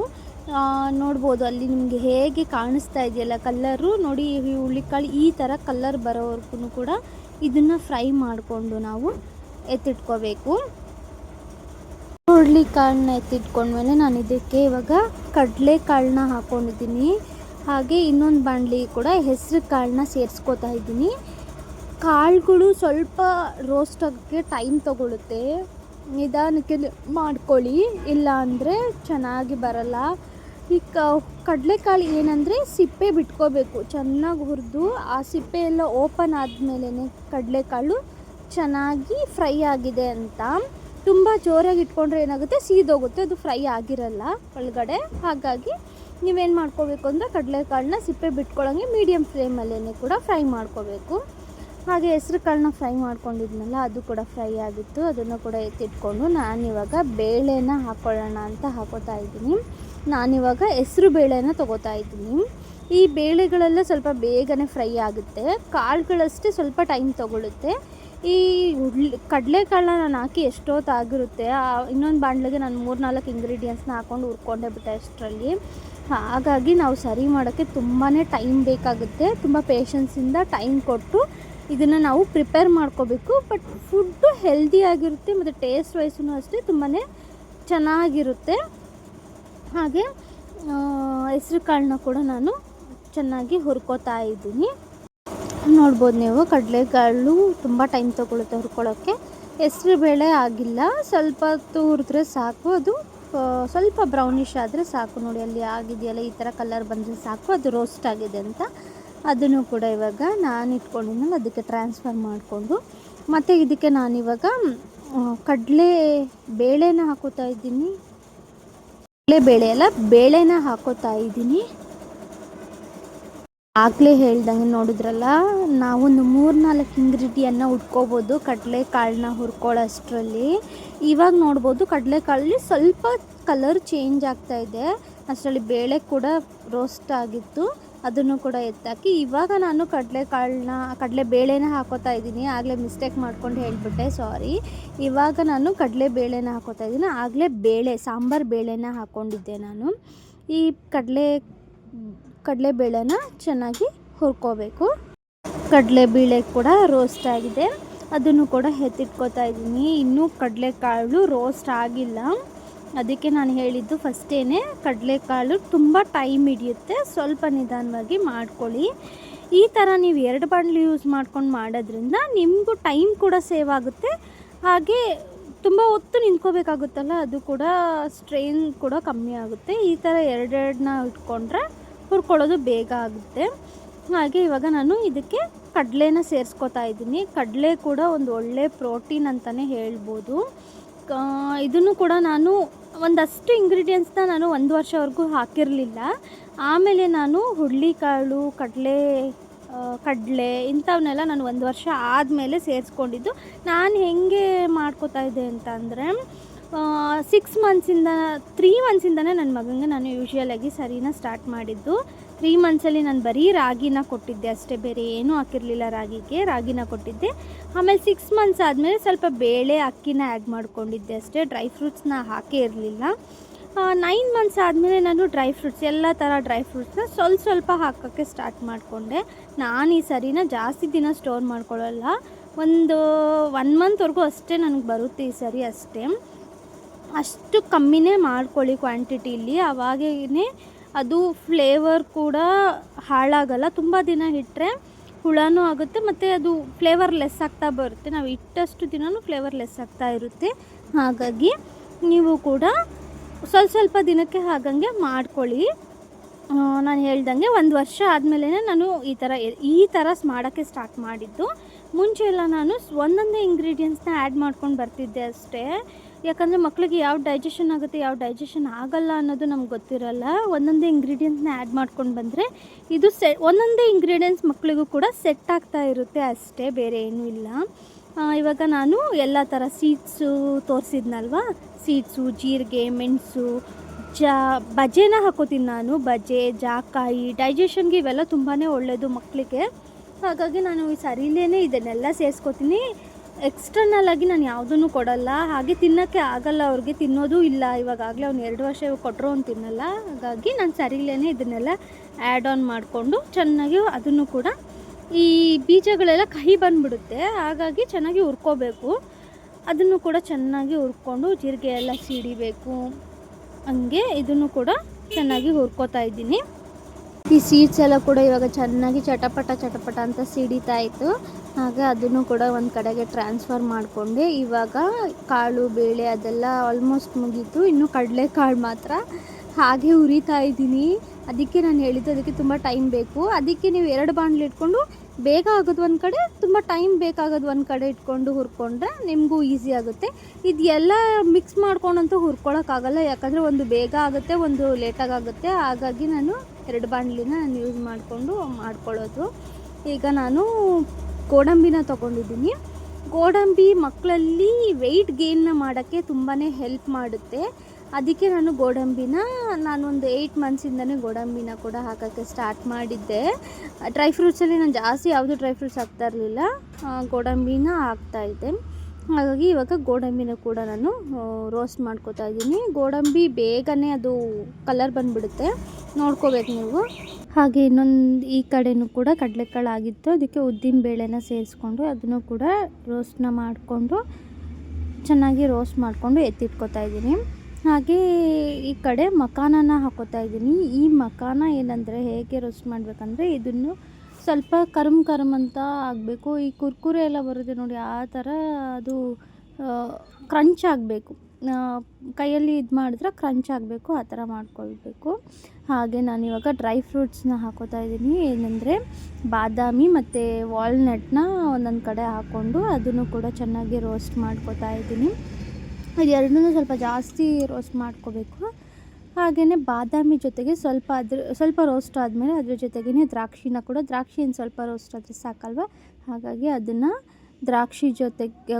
ನೋಡ್ಬೋದು ಅಲ್ಲಿ ನಿಮಗೆ ಹೇಗೆ ಕಾಣಿಸ್ತಾ ಇದೆಯಲ್ಲ ಕಲ್ಲರು, ನೋಡಿ ಈ ಹುಳ್ಳಿಕಾಳು ಈ ಥರ ಕಲ್ಲರ್ ಬರೋವರೆಗೂ ಕೂಡ ಇದನ್ನು ಫ್ರೈ ಮಾಡಿಕೊಂಡು ನಾವು ಎತ್ತಿಟ್ಕೋಬೇಕು. ಹುಳ್ಳಿಕಾಳನ್ನ ಎತ್ತಿಟ್ಕೊಂಡ್ಮೇಲೆ ನಾನು ಇದಕ್ಕೆ ಇವಾಗ ಕಡಲೆಕಾಳನ್ನ ಹಾಕ್ಕೊಂಡಿದ್ದೀನಿ. ಹಾಗೆ ಇನ್ನೊಂದು ಬಾಣಲಿ ಕೂಡ ಹೆಸರು ಕಾಳನ್ನ ಸೇರಿಸ್ಕೋತಾ ಇದ್ದೀನಿ. ಕಾಳುಗಳು ಸ್ವಲ್ಪ ರೋಸ್ಟ್ ಆಗೋಕ್ಕೆ ಟೈಮ್ ತೊಗೊಳುತ್ತೆ, ನಿಧಾನಕ್ಕೆ ಮಾಡ್ಕೊಳ್ಳಿ, ಇಲ್ಲ ಅಂದರೆ ಚೆನ್ನಾಗಿ ಬರಲ್ಲ. ಈ ಕಡಲೆಕಾಳು ಏನಂದರೆ ಸಿಪ್ಪೆ ಬಿಟ್ಕೋಬೇಕು, ಚೆನ್ನಾಗಿ ಹುರಿದು ಆ ಸಿಪ್ಪೆ ಎಲ್ಲ ಓಪನ್ ಆದಮೇಲೆ ಕಡಲೆಕಾಳು ಚೆನ್ನಾಗಿ ಫ್ರೈ ಆಗಿದೆ ಅಂತ. ತುಂಬ ಜೋರಾಗಿ ಇಟ್ಕೊಂಡ್ರೆ ಏನಾಗುತ್ತೆ, ಸೀದೋಗುತ್ತೆ, ಅದು ಫ್ರೈ ಆಗಿರಲ್ಲ ಒಳಗಡೆ. ಹಾಗಾಗಿ ನೀವೇನು ಮಾಡ್ಕೋಬೇಕು ಅಂದರೆ ಕಡಲೆಕಾಳನ್ನ ಸಿಪ್ಪೆ ಬಿಟ್ಕೊಳ್ಳೋಂಗೆ ಮೀಡಿಯಮ್ ಫ್ಲೇಮಲ್ಲೇ ಕೂಡ ಫ್ರೈ ಮಾಡ್ಕೋಬೇಕು. ಹಾಗೆ ಹೆಸ್ರು ಕಾಳನ್ನ ಫ್ರೈ ಮಾಡ್ಕೊಂಡಿದ್ನಲ್ಲ ಅದು ಕೂಡ ಫ್ರೈ ಆಗಿತ್ತು, ಅದನ್ನು ಕೂಡ ಎತ್ತಿಟ್ಕೊಂಡು ನಾನಿವಾಗ ಬೇಳೆನ ಹಾಕ್ಕೊಳ್ಳೋಣ ಅಂತ ಹಾಕೋತಾ ಇದ್ದೀನಿ. ನಾನಿವಾಗ ಹೆಸ್ರು ಬೇಳೆನ ತೊಗೋತಾ ಇದ್ದೀನಿ. ಈ ಬೇಳೆಗಳೆಲ್ಲ ಸ್ವಲ್ಪ ಬೇಗನೆ ಫ್ರೈ ಆಗುತ್ತೆ, ಕಾಳುಗಳಷ್ಟೇ ಸ್ವಲ್ಪ ಟೈಮ್ ತೊಗೊಳುತ್ತೆ. ಈ ಕಡಲೆಕಾಳನ್ನ ನಾನು ಹಾಕಿ ಎಷ್ಟೊತ್ತಾಗಿರುತ್ತೆ. ಇನ್ನೊಂದು ಬಾಣಲೆಗೆ ನಾನು 3-4 ಇಂಗ್ರೀಡಿಯೆಂಟ್ಸ್ನ ಹಾಕ್ಕೊಂಡು ಹುರ್ಕೊಂಡೇ ಬಿಟ್ಟೆ ಅಷ್ಟರಲ್ಲಿ. ಹಾಗಾಗಿ ನಾವು ಸರಿ ಮಾಡೋಕ್ಕೆ ತುಂಬಾ ಟೈಮ್ ಬೇಕಾಗುತ್ತೆ. ತುಂಬ ಪೇಷನ್ಸಿಂದ ಟೈಮ್ ಕೊಟ್ಟು ಇದನ್ನು ನಾವು ಪ್ರಿಪೇರ್ ಮಾಡ್ಕೋಬೇಕು. ಬಟ್ ಫುಡ್ಡು ಹೆಲ್ದಿಯಾಗಿರುತ್ತೆ ಮತ್ತು ಟೇಸ್ಟ್ ವೈಸೂ ಅಷ್ಟೇ ತುಂಬಾ ಚೆನ್ನಾಗಿರುತ್ತೆ. ಹಾಗೆ ಹೆಸ್ರು ಕಾಳನ್ನ ಕೂಡ ನಾನು ಚೆನ್ನಾಗಿ ಹುರ್ಕೋತಾ ಇದ್ದೀನಿ. ನೋಡ್ಬೋದು ನೀವು ಕಡಲೆಕಾಳು ತುಂಬ ಟೈಮ್ ತೊಗೊಳುತ್ತೆ ಹುರ್ಕೊಳ್ಳೋಕ್ಕೆ. ಹೆಸ್ರು ಬೇಳೆ ಆಗಿಲ್ಲ, ಸ್ವಲ್ಪ ಹೊತ್ತು ಹುರಿದ್ರೆ ಸಾಕು, ಅದು ಸ್ವಲ್ಪ ಬ್ರೌನಿಷ್ ಆದರೆ ಸಾಕು. ನೋಡಿ ಅಲ್ಲಿ ಆಗಿದೆಯಲ್ಲ, ಈ ಥರ ಕಲರ್ ಬಂದರೆ ಸಾಕು, ಅದು ರೋಸ್ಟ್ ಆಗಿದೆ ಅಂತ. ಅದನ್ನು ಕೂಡ ಇವಾಗ ನಾನು ಇಟ್ಕೊಂಡಿದ್ನಲ್ಲ ಅದಕ್ಕೆ ಟ್ರಾನ್ಸ್ಫರ್ ಮಾಡಿಕೊಂಡು ಮತ್ತು ಇದಕ್ಕೆ ನಾನಿವಾಗ ಕಡಲೆ ಬೇಳೆನ ಹಾಕೋತಾ ಇದ್ದೀನಿ. ಬೇಳೆ ಅಲ್ಲ, ಬೇಳೆನ ಹಾಕೋತಾ ಇದ್ದೀನಿ. ಆಗಲೇ ಹೇಳ್ದಂಗೆ ನೋಡಿದ್ರಲ್ಲ, ನಾವೊಂದು 3-4 ಇಂಗ್ರೀಡಿಯೆಂಟ್ನ ಉಟ್ಕೋಬೋದು ಕಡಲೆಕಾಳನ್ನ ಹುರ್ಕೊಳ್ಳೋಷ್ಟರಲ್ಲಿ. ಇವಾಗ ನೋಡ್ಬೋದು ಕಡಲೆಕಾಳಲ್ಲಿ ಸ್ವಲ್ಪ ಕಲರ್ ಚೇಂಜ್ ಆಗ್ತಾಯಿದೆ, ಅಷ್ಟರಲ್ಲಿ ಬೇಳೆ ಕೂಡ ರೋಸ್ಟ್ ಆಗಿತ್ತು. ಅದನ್ನು ಕೂಡ ಎತ್ತಾಕಿ ಇವಾಗ ನಾನು ಕಡಲೆಬೇಳೆನ ಹಾಕೋತಾ ಇದ್ದೀನಿ. ಆಗಲೇ ಮಿಸ್ಟೇಕ್ ಮಾಡ್ಕೊಂಡು ಹೇಳಿಬಿಟ್ಟೆ, ಸಾರಿ. ಇವಾಗ ನಾನು ಕಡಲೆಬೇಳೆನ ಹಾಕೋತಾ ಇದ್ದೀನಿ. ಆಗಲೇ ಸಾಂಬಾರು ಬೇಳೆನ ಹಾಕ್ಕೊಂಡಿದ್ದೆ ನಾನು. ಈ ಕಡಲೆಬೇಳೆನ ಚೆನ್ನಾಗಿ ಹುರ್ಕೋಬೇಕು. ಕಡಲೆಬೇಳೆ ಕೂಡ ರೋಸ್ಟ್ ಆಗಿದೆ, ಅದನ್ನು ಕೂಡ ಎತ್ತಿಟ್ಕೋತಾ ಇದ್ದೀನಿ. ಇನ್ನೂ ಕಡಲೆಕಾಳು ರೋಸ್ಟ್ ಆಗಿಲ್ಲ, ಅದಕ್ಕೆ ನಾನು ಹೇಳಿದ್ದು ಫಸ್ಟೇ ಕಡಲೆಕಾಳು ತುಂಬ ಟೈಮ್ ಹಿಡಿಯುತ್ತೆ, ಸ್ವಲ್ಪ ನಿಧಾನವಾಗಿ ಮಾಡ್ಕೊಳ್ಳಿ. ಈ ಥರ ನೀವು 2 ಬಾಣಲಿ ಯೂಸ್ ಮಾಡ್ಕೊಂಡು ಮಾಡೋದ್ರಿಂದ ನಿಮಗೂ ಟೈಮ್ ಕೂಡ ಸೇವ್ ಆಗುತ್ತೆ, ಹಾಗೆ ತುಂಬ ಹೊತ್ತು ನಿಂತ್ಕೋಬೇಕಾಗುತ್ತಲ್ಲ, ಅದು ಕೂಡ ಸ್ಟ್ರೈನ್ ಕೂಡ ಕಮ್ಮಿ ಆಗುತ್ತೆ. ಈ ಥರ ಎರಡೆರಡನ್ನ ಇಟ್ಕೊಂಡ್ರೆ ಹುರ್ಕೊಳ್ಳೋದು ಬೇಗ ಆಗುತ್ತೆ. ಹಾಗೆ ಇವಾಗ ನಾನು ಇದಕ್ಕೆ ಕಡಲೆನ ಸೇರಿಸ್ಕೊತಾ ಇದ್ದೀನಿ. ಕಡಲೆ ಕೂಡ ಒಂದು ಒಳ್ಳೆ ಪ್ರೋಟೀನ್ ಅಂತಲೇ ಹೇಳ್ಬೋದು. ಇದನ್ನು ಕೂಡ ನಾನು ಒಂದಷ್ಟು ಇಂಗ್ರೀಡಿಯೆಂಟ್ಸ್ನ ನಾನು 1 ವರ್ಷವರೆಗೂ ಹಾಕಿರಲಿಲ್ಲ. ಆಮೇಲೆ ನಾನು ಹುರುಳಿಕಾಳು, ಕಡಲೆ ಇಂಥವನ್ನೆಲ್ಲ ನಾನು 1 ವರ್ಷ ಆದಮೇಲೆ ಸೇರಿಸ್ಕೊಂಡಿದ್ದು. ನಾನು ಹೇಗೆ ಮಾಡ್ಕೋತಾ ಇದ್ದೆ ಅಂತ ಅಂದರೆ 3 ಮಂತ್ಸಿಂದನೇ ನನ್ನ ಮಗನಿಗೆ ನಾನು ಯೂಶ್ವಲಾಗಿ ಸರಿನ ಸ್ಟಾರ್ಟ್ ಮಾಡಿದ್ದು. 3 ಮಂತ್ಸಲ್ಲಿ ನಾನು ಬರೀ ರಾಗಿನ ಕೊಟ್ಟಿದ್ದೆ ಅಷ್ಟೇ, ಬೇರೆ ಏನೂ ಹಾಕಿರಲಿಲ್ಲ. ರಾಗಿನ ಕೊಟ್ಟಿದ್ದೆ. ಆಮೇಲೆ 6 ಮಂತ್ಸ್ ಆದಮೇಲೆ ಸ್ವಲ್ಪ ಬೇಳೆ ಅಕ್ಕಿನ ಆ್ಯಡ್ ಮಾಡ್ಕೊಂಡಿದ್ದೆ ಅಷ್ಟೇ, ಡ್ರೈ ಫ್ರೂಟ್ಸ್ನ ಹಾಕೇ ಇರಲಿಲ್ಲ. 9 ಮಂತ್ಸ್ ಆದಮೇಲೆ ನಾನು ಎಲ್ಲ ಥರ ಡ್ರೈ ಫ್ರೂಟ್ಸ್ನ ಸ್ವಲ್ಪ ಹಾಕೋಕ್ಕೆ ಸ್ಟಾರ್ಟ್ ಮಾಡಿಕೊಂಡೆ. ನಾನು ಈ ಸರಿನ ಜಾಸ್ತಿ ದಿನ ಸ್ಟೋರ್ ಮಾಡ್ಕೊಳ್ಳಲ್ಲ, ಒಂದು 1 ಮಂತ್ವರೆಗೂ ಅಷ್ಟೇ ನನಗೆ ಬರುತ್ತೆ ಈ ಸರಿ ಅಷ್ಟೇ. ಅಷ್ಟು ಕಮ್ಮಿನೇ ಮಾಡ್ಕೊಳ್ಳಿ ಕ್ವಾಂಟಿಟಿಲಿ, ಅವಾಗೇ ಅದು ಫ್ಲೇವರ್ ಕೂಡ ಹಾಳಾಗಲ್ಲ. ತುಂಬ ದಿನ ಇಟ್ಟರೆ ಹುಳನೂ ಆಗುತ್ತೆ ಮತ್ತು ಅದು ಫ್ಲೇವರ್ ಲೆಸ್ ಆಗ್ತಾ ಬರುತ್ತೆ. ನಾವು ಇಟ್ಟಷ್ಟು ದಿನವೂ ಫ್ಲೇವರ್ ಲೆಸ್ ಆಗ್ತಾ ಇರುತ್ತೆ. ಹಾಗಾಗಿ ನೀವು ಕೂಡ ಸ್ವಲ್ಪ ದಿನಕ್ಕೆ ಹಾಗಂಗೆ ಮಾಡ್ಕೊಳ್ಳಿ. ನಾನು ಹೇಳ್ದಂಗೆ 1 ವರ್ಷ ಆದಮೇಲೆ ನಾನು ಈ ಥರ ಮಾಡೋಕ್ಕೆ ಸ್ಟಾರ್ಟ್ ಮಾಡಿದ್ದು. ಮುಂಚೆ ಎಲ್ಲ ನಾನು ಒಂದೊಂದೇ ಇಂಗ್ರೀಡಿಯೆಂಟ್ಸ್ನ ಆ್ಯಡ್ ಮಾಡ್ಕೊಂಡು ಬರ್ತಿದ್ದೆ ಅಷ್ಟೇ. ಯಾಕಂದರೆ ಮಕ್ಕಳಿಗೆ ಯಾವ ಡೈಜೆಷನ್ ಆಗುತ್ತೆ, ಯಾವ ಡೈಜೆಷನ್ ಆಗಲ್ಲ ಅನ್ನೋದು ನಮ್ಗೆ ಗೊತ್ತಿರಲ್ಲ. ಒಂದೊಂದೇ ಇಂಗ್ರೀಡಿಯೆಂಟ್ಸ್ನ ಆ್ಯಡ್ ಮಾಡ್ಕೊಂಡು ಬಂದರೆ ಇದು ಒಂದೊಂದೇ ಇಂಗ್ರೀಡಿಯೆಂಟ್ಸ್ ಮಕ್ಕಳಿಗೂ ಕೂಡ ಸೆಟ್ ಆಗ್ತಾ ಇರುತ್ತೆ ಅಷ್ಟೇ, ಬೇರೆ ಏನೂ ಇಲ್ಲ. ಇವಾಗ ನಾನು ಎಲ್ಲ ಥರ ಸೀಡ್ಸು ತೋರಿಸಿದ್ನಲ್ವ, ಸೀಡ್ಸು, ಜೀರಿಗೆ, ಮೆಣಸು, ಬಜೆನ ಹಾಕೋತೀನಿ ನಾನು. ಬಜೆ, ಜಾಕಾಯಿ ಡೈಜೆಷನ್ಗೆ ಇವೆಲ್ಲ ತುಂಬಾ ಒಳ್ಳೆಯದು ಮಕ್ಕಳಿಗೆ. ಹಾಗಾಗಿ ನಾನು ಈ ಸರಿಲೇ ಇದನ್ನೆಲ್ಲ ಸೇರಿಸ್ಕೋತೀನಿ. ಎಕ್ಸ್ಟರ್ನಲ್ ಆಗಿ ನಾನು ಯಾವುದನ್ನು ಕೊಡಲ್ಲ, ಹಾಗೆ ತಿನ್ನೋಕ್ಕೆ ಆಗಲ್ಲ ಅವ್ರಿಗೆ, ತಿನ್ನೋದು ಇಲ್ಲ. ಇವಾಗಲೇ ಅವ್ನು 2 ವರ್ಷ ಕೊಟ್ಟರು ಅವ್ನು ತಿನ್ನಲ್ಲ. ಹಾಗಾಗಿ ನಾನು ಸರಿಲೇ ಇದನ್ನೆಲ್ಲ ಆ್ಯಡ್ ಆನ್ ಮಾಡಿಕೊಂಡು ಚೆನ್ನಾಗಿ ಅದನ್ನು ಕೂಡ ಈ ಬೀಜಗಳೆಲ್ಲ ಕಹಿ ಬಂದುಬಿಡುತ್ತೆ, ಹಾಗಾಗಿ ಚೆನ್ನಾಗಿ ಹುರ್ಕೋಬೇಕು. ಅದನ್ನು ಕೂಡ ಚೆನ್ನಾಗಿ ಹುರ್ಕೊಂಡು ಜೀರಿಗೆ ಎಲ್ಲ ಸಿಡಿಬೇಕು. ಹಂಗೆ ಇದನ್ನು ಕೂಡ ಚೆನ್ನಾಗಿ ಹುರ್ಕೋತಾ ಇದ್ದೀನಿ. ಈ ಸೀಡ್ಸ್ ಎಲ್ಲ ಕೂಡ ಇವಾಗ ಚೆನ್ನಾಗಿ ಚಟಪಟ ಅಂತ ಸಿಡಿತಾ ಇತ್ತು. ಹಾಗೆ ಅದನ್ನು ಕೂಡ ಒಂದು ಕಡೆಗೆ ಟ್ರಾನ್ಸ್ಫರ್ ಮಾಡಿಕೊಂಡೆ. ಇವಾಗ ಕಾಳು ಬೇಳೆ ಅದೆಲ್ಲ ಆಲ್ಮೋಸ್ಟ್ ಮುಗೀತು, ಇನ್ನು ಕಡಲೆಕಾಳು ಮಾತ್ರ ಹಾಗೆ ಹುರಿತಾ ಇದ್ದೀನಿ. ಅದಕ್ಕೆ ನಾನು ಹೇಳಿದ್ದು, ಅದಕ್ಕೆ ತುಂಬ ಟೈಮ್ ಬೇಕು. ಅದಕ್ಕೆ ನೀವು 2 ಬಾಣಲಿ ಇಟ್ಕೊಂಡು ಬೇಗ ಆಗೋದು ಒಂದು ಕಡೆ, ತುಂಬ ಟೈಮ್ ಬೇಕಾಗೋದು ಒಂದು ಕಡೆ ಇಟ್ಕೊಂಡು ಹುರ್ಕೊಂಡ್ರೆ ನಿಮಗೂ ಈಸಿ ಆಗುತ್ತೆ. ಇದೆಲ್ಲ ಮಿಕ್ಸ್ ಮಾಡ್ಕೊಂಡಂತೂ ಹುರ್ಕೊಳ್ಳೋಕ್ಕಾಗಲ್ಲ, ಯಾಕಂದರೆ ಒಂದು ಬೇಗ ಆಗುತ್ತೆ, ಒಂದು ಲೇಟಾಗಿ ಆಗುತ್ತೆ. ಹಾಗಾಗಿ ನಾನು 2 ಬಾಣಲಿನ ಯೂಸ್ ಮಾಡಿಕೊಂಡು ಮಾಡ್ಕೊಳ್ಳೋದು. ಈಗ ನಾನು ಗೋಡಂಬಿನ ತೊಗೊಂಡಿದ್ದೀನಿ. ಗೋಡಂಬಿ ಮಕ್ಕಳಲ್ಲಿ ವೆಯ್ಟ್ ಗೇನ್ನ ಮಾಡೋಕ್ಕೆ ತುಂಬಾ ಹೆಲ್ಪ್ ಮಾಡುತ್ತೆ. ಅದಕ್ಕೆ ನಾನೊಂದು 8 ಮಂತ್ಸಿಂದನೇ ಗೋಡಂಬಿನ ಕೂಡ ಹಾಕೋಕ್ಕೆ ಸ್ಟಾರ್ಟ್ ಮಾಡಿದ್ದೆ. ಡ್ರೈ ಫ್ರೂಟ್ಸಲ್ಲಿ ನಾನು ಜಾಸ್ತಿ ಯಾವುದು ಡ್ರೈ ಫ್ರೂಟ್ಸ್ ಹಾಕ್ತಾ ಇರಲಿಲ್ಲ, ಗೋಡಂಬಿನ ಹಾಕ್ತಾಯಿದ್ದೆ. ಹಾಗಾಗಿ ಇವಾಗ ಗೋಡಂಬಿನ ಕೂಡ ನಾನು ರೋಸ್ಟ್ ಮಾಡ್ಕೋತಾ ಇದ್ದೀನಿ. ಗೋಡಂಬಿ ಬೇಗನೆ ಅದು ಕಲರ್ ಬಂದುಬಿಡುತ್ತೆ, ನೋಡ್ಕೋಬೇಕು ನೀವು. ಹಾಗೆ ಈ ಕಡೆಯೂ ಕೂಡ ಕಡಲೆಕಾಳು ಆಗಿತ್ತು, ಅದಕ್ಕೆ ಉದ್ದಿನ ಬೇಳೆನ ಸೇರಿಸ್ಕೊಂಡು ಅದನ್ನು ಕೂಡ ರೋಸ್ಟ್ನ ಮಾಡಿಕೊಂಡು ಚೆನ್ನಾಗಿ ರೋಸ್ಟ್ ಮಾಡಿಕೊಂಡು ಎತ್ತಿಟ್ಕೋತಾ ಇದ್ದೀನಿ. ಹಾಗೆ ಈ ಕಡೆ ಮಖಾನನ ಹಾಕೋತಾ ಇದ್ದೀನಿ. ಈ ಮಖಾನ ಏನಂದರೆ ಹೇಗೆ ರೋಸ್ಟ್ ಮಾಡಬೇಕಂದ್ರೆ, ಇದನ್ನು ಸ್ವಲ್ಪ ಕರಮ್ ಅಂತ ಆಗಬೇಕು. ಈ ಕುರ್ಕುರೆ ಎಲ್ಲ ಬರುತ್ತೆ ನೋಡಿ, ಆ ಥರ ಅದು ಕ್ರಂಚ್ ಆಗಬೇಕು. ಕೈಯಲ್ಲಿ ಇದು ಮಾಡಿದ್ರೆ ಕ್ರಂಚ್ ಆಗಬೇಕು, ಆ ಥರ ಮಾಡ್ಕೊಳ್ಬೇಕು. ಹಾಗೆ ನಾನಿವಾಗ ಡ್ರೈ ಫ್ರೂಟ್ಸ್ನ ಹಾಕೋತಾ ಇದ್ದೀನಿ. ಏನಂದರೆ ಬಾದಾಮಿ ಮತ್ತು ವಾಲ್ನಟ್ನ ಒಂದೊಂದು ಕಡೆ ಹಾಕ್ಕೊಂಡು ಅದನ್ನು ಕೂಡ ಚೆನ್ನಾಗಿ ರೋಸ್ಟ್ ಮಾಡ್ಕೋತಾ ಇದ್ದೀನಿ. ಇದೆರಡನ್ನೂ ಸ್ವಲ್ಪ ಜಾಸ್ತಿ ರೋಸ್ಟ್ ಮಾಡ್ಕೋಬೇಕು. ಹಾಗೆಯೇ ಬಾದಾಮಿ ಜೊತೆಗೆ ಸ್ವಲ್ಪ ರೋಸ್ಟ್ ಆದಮೇಲೆ ಅದ್ರ ಜೊತೆಗೇ ದ್ರಾಕ್ಷಿನ ಕೂಡ, ದ್ರಾಕ್ಷಿ ಸ್ವಲ್ಪ ರೋಸ್ಟ್ ಆದರೆ ಸಾಕಲ್ವ, ಹಾಗಾಗಿ ಅದನ್ನು ದ್ರಾಕ್ಷಿ ಜೊತೆಗೆ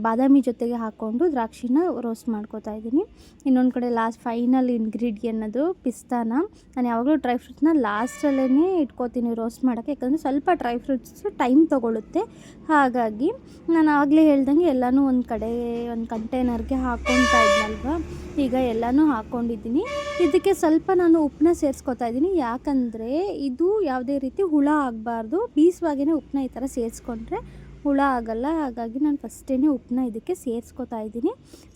ಬಾದಾಮಿ ಜೊತೆಗೆ ಹಾಕ್ಕೊಂಡು ದ್ರಾಕ್ಷಿನ ರೋಸ್ಟ್ ಮಾಡ್ಕೋತಾ ಇದ್ದೀನಿ. ಇನ್ನೊಂದು ಕಡೆ ಲಾಸ್ಟ್ ಫೈನಲ್ ಇಂಗ್ರೀಡಿಯೆಂಟ್ ಅದು ಪಿಸ್ತಾನ. ನಾನು ಯಾವಾಗಲೂ ಡ್ರೈ ಫ್ರೂಟ್ಸ್ನ ಲಾಸ್ಟಲ್ಲೇ ಇಟ್ಕೋತೀನಿ ರೋಸ್ಟ್ ಮಾಡೋಕ್ಕೆ, ಯಾಕಂದರೆ ಸ್ವಲ್ಪ ಡ್ರೈ ಫ್ರೂಟ್ಸ್ ಟೈಮ್ ತೊಗೊಳುತ್ತೆ. ಹಾಗಾಗಿ ನಾನು ಆಗಲೇ ಹೇಳ್ದಂಗೆ ಎಲ್ಲನೂ ಒಂದು ಕಡೆ ಒಂದು ಕಂಟೈನರ್ಗೆ ಹಾಕ್ಕೊತಾ ಇದ್ನಲ್ವ, ಈಗ ಎಲ್ಲನೂ ಹಾಕ್ಕೊಂಡಿದ್ದೀನಿ. ಇದಕ್ಕೆ ಸ್ವಲ್ಪ ನಾನು ಉಪ್ಪನ್ನ ಸೇರಿಸ್ಕೊತಾ ಇದ್ದೀನಿ, ಯಾಕಂದರೆ ಇದು ಯಾವುದೇ ರೀತಿ ಹುಳ ಆಗಬಾರ್ದು. ಬೀಸುವಾಗೇ ಉಪ್ಪನ್ನ ಈ ಥರ ಸೇರಿಸ್ಕೊಂಡ್ರೆ ಹುಳ ಆಗಲ್ಲ. ಹಾಗಾಗಿ ನಾನು ಫಸ್ಟೇ ಉಪ್ಪನ್ನ ಇದಕ್ಕೆ ಸೇರಿಸ್ಕೊತಾ ಇದ್ದೀನಿ.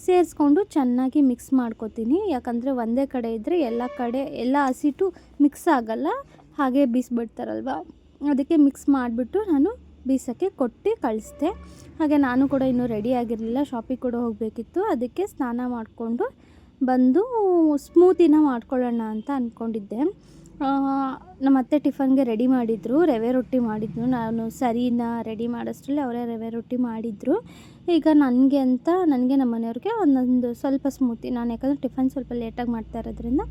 ಸೇರಿಸ್ಕೊಂಡು ಚೆನ್ನಾಗಿ ಮಿಕ್ಸ್ ಮಾಡ್ಕೊತೀನಿ, ಯಾಕಂದರೆ ಒಂದೇ ಕಡೆ ಇದ್ದರೆ ಎಲ್ಲ ಹಸಿಟ್ಟು ಮಿಕ್ಸ್ ಆಗಲ್ಲ, ಹಾಗೆ ಬೀಸ್ಬಿಡ್ತಾರಲ್ವ. ಅದಕ್ಕೆ ಮಿಕ್ಸ್ ಮಾಡಿಬಿಟ್ಟು ನಾನು ಬೀಸೋಕ್ಕೆ ಕೊಟ್ಟು ಕಳಿಸ್ದೆ. ಹಾಗೆ ನಾನು ಕೂಡ ಇನ್ನೂ ರೆಡಿ ಆಗಿರಲಿಲ್ಲ, ಶಾಪಿಗೆ ಕೂಡ ಹೋಗಬೇಕಿತ್ತು. ಅದಕ್ಕೆ ಸ್ನಾನ ಮಾಡಿಕೊಂಡು ಬಂದು ಸ್ಮೂತಿನ ಮಾಡ್ಕೊಳ್ಳೋಣ ಅಂತ ಅಂದ್ಕೊಂಡಿದ್ದೆ. ನಮ್ಮ ಅತ್ತೆ ಟಿಫನ್ಗೆ ರೆಡಿ ಮಾಡಿದರು, ರವೆ ರೊಟ್ಟಿ ಮಾಡಿದ್ರು. ನಾನು ಸರಿನ ರೆಡಿ ಮಾಡೋಷ್ಟರಲ್ಲಿ ಅವರೇ ರವೆ ರೊಟ್ಟಿ ಮಾಡಿದರು. ಈಗ ನನಗೆ ನಮ್ಮ ಮನೆಯವ್ರಿಗೆ ಒಂದೊಂದು ಸ್ವಲ್ಪ ಸ್ಮೂತಿ, ನಾನು ಯಾಕಂದರೆ ಟಿಫನ್ ಸ್ವಲ್ಪ ಲೇಟಾಗಿ ಮಾಡ್ತಾ ಇರೋದ್ರಿಂದ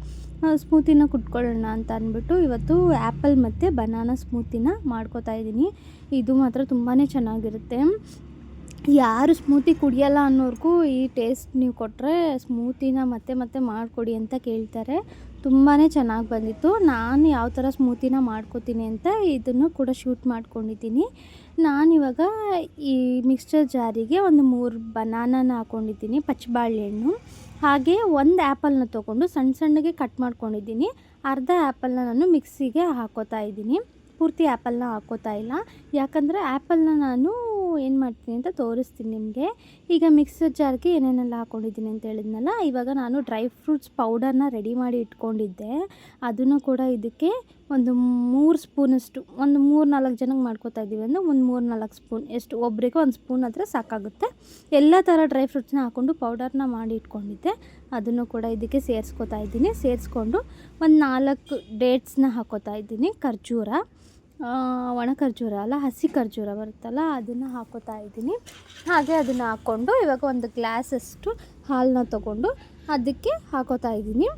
ಸ್ಮೂತಿನ ಕುಟ್ಕೊಳ್ಳೋಣ ಅಂತ ಅಂದ್ಬಿಟ್ಟು ಇವತ್ತು ಆ್ಯಪಲ್ ಮತ್ತು ಬನಾನಾ ಸ್ಮೂತಿನ ಮಾಡ್ಕೋತಾ ಇದ್ದೀನಿ. ಇದು ಮಾತ್ರ ತುಂಬಾ ಚೆನ್ನಾಗಿರುತ್ತೆ. ಯಾರು ಸ್ಮೂತಿ ಕುಡಿಯಲ್ಲ ಅನ್ನೋರ್ಗೂ ಈ ಟೇಸ್ಟ್ ನೀವು ಕೊಟ್ಟರೆ ಸ್ಮೂತಿನ ಮತ್ತೆ ಮಾಡಿಕೊಡಿ ಅಂತ ಕೇಳ್ತಾರೆ. ತುಂಬಾ ಚೆನ್ನಾಗಿ ಬಂದಿತ್ತು. ನಾನು ಯಾವ ಥರ ಸ್ಮೂತಿನ ಮಾಡ್ಕೋತೀನಿ ಅಂತ ಇದನ್ನು ಕೂಡ ಶೂಟ್ ಮಾಡ್ಕೊಂಡಿದ್ದೀನಿ. ನಾನಿವಾಗ ಈ ಮಿಕ್ಸ್ಚರ್ ಜಾರಿಗೆ ಒಂದು 3 ಬನಾನಾನ ಹಾಕ್ಕೊಂಡಿದ್ದೀನಿ, ಪಚ್ಚಬಾಳೆಹಣ್ಣು, ಹಾಗೆ ಒಂದು ಆ್ಯಪಲ್ನ ತೊಗೊಂಡು ಸಣ್ಣಗೆ ಕಟ್ ಮಾಡ್ಕೊಂಡಿದ್ದೀನಿ. ಅರ್ಧ ಆ್ಯಪಲ್ನ ನಾನು ಮಿಕ್ಸಿಗೆ ಹಾಕೋತಾ ಇದ್ದೀನಿ, ಪೂರ್ತಿ ಆ್ಯಪಲ್ನ ಹಾಕೋತಾ ಇಲ್ಲ. ಯಾಕಂದರೆ ಆ್ಯಪಲ್ನ ನಾನು ಏನು ಮಾಡ್ತೀನಿ ಅಂತ ತೋರಿಸ್ತೀನಿ ನಿಮಗೆ. ಈಗ ಮಿಕ್ಸರ್ ಜಾರ್ಗೆ ಏನೇನೆಲ್ಲ ಹಾಕ್ಕೊಂಡಿದ್ದೀನಿ ಅಂತ ಹೇಳಿದ್ನಲ್ಲ, ಇವಾಗ ನಾನು ಡ್ರೈ ಫ್ರೂಟ್ಸ್ ಪೌಡರ್ನ ರೆಡಿ ಮಾಡಿ ಇಟ್ಕೊಂಡಿದ್ದೆ. ಅದನ್ನು ಕೂಡ ಇದಕ್ಕೆ ಒಂದು 3 ಸ್ಪೂನಷ್ಟು, ಒಂದು 3-4 ಜನಕ್ಕೆ ಮಾಡ್ಕೋತಾ ಇದ್ದೀವಿ ಅಂದರೆ ಒಂದು 3-4 ಸ್ಪೂನ್, ಎಷ್ಟು ಒಬ್ಬರಿಗೆ 1 ಸ್ಪೂನ್ ಆದರೆ ಸಾಕಾಗುತ್ತೆ. ಎಲ್ಲ ಥರ ಡ್ರೈ ಫ್ರೂಟ್ಸ್ನ ಹಾಕ್ಕೊಂಡು ಪೌಡರ್ನ ಮಾಡಿ ಇಟ್ಕೊಂಡಿದ್ದೆ, ಅದನ್ನು ಕೂಡ ಇದಕ್ಕೆ ಸೇರಿಸ್ಕೊತಾ ಇದ್ದೀನಿ. ಸೇರಿಸ್ಕೊಂಡು ಒಂದು 4 ಡೇಟ್ಸ್ನ ಹಾಕೋತಾ ಇದ್ದೀನಿ, ಖರ್ಜೂರ, ಒಣ ಖರ್ಜೂರ ಅಲ್ಲ, ಹಸಿ ಖರ್ಜೂರ ಬರುತ್ತಲ್ಲ, ಅದನ್ನು ಹಾಕೋತಾ ಇದ್ದೀನಿ. ಹಾಗೆ ಅದನ್ನು ಹಾಕ್ಕೊಂಡು ಇವಾಗ ಒಂದು ಗ್ಲಾಸಷ್ಟು ಹಾಲನ್ನ ತೊಗೊಂಡು ಅದಕ್ಕೆ ಹಾಕೋತಾ ಇದ್ದೀನಿ.